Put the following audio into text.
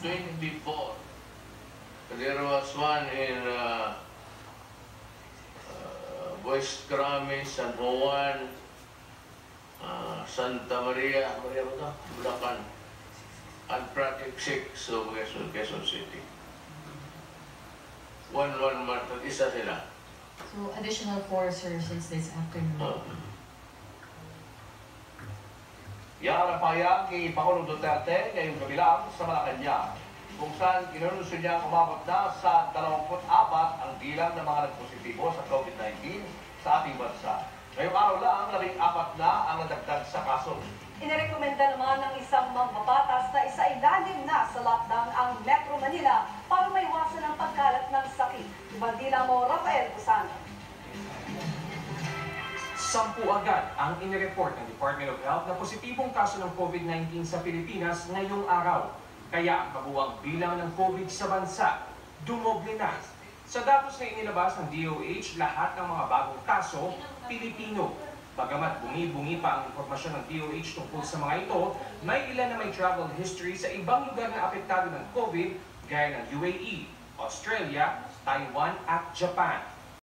24. There was one in West Crame, San Juan, Santa Maria, Bulacan, and Project 6 of Quezon City. 1 month, isa sila. So, additional 4, sir, since this afternoon. Yan ang pahayag ni Pangulong Duterte ngayong gabi lang sa Malacanang, kung saan inanunsyo niya umabot na sa 24 ang bilang ng mga nagpositibo sa COVID-19 sa ating bansa. Ngayong araw lang, 14 na ang nadagdag sa kaso. Inirekomenda naman ng isang mambabatas na isailalim na sa lockdown ang Metro Manila para maiwasan ang pagkalat ng sakit. Bandila mo, Rafael Cusano. 10 agad ang inireport ng Department of Health na positibong kaso ng COVID-19 sa Pilipinas ngayong araw. Kaya ang kabuuang bilang ng COVID sa bansa, dumoble na. Sa datos na inilabas ng DOH, lahat ng mga bagong kaso, Pilipino. Bagamat bungi-bungi pa ang impormasyon ng DOH tungkol sa mga ito, may ilan na may travel history sa ibang lugar na apektado ng COVID, gaya ng UAE, Australia, Taiwan at Japan.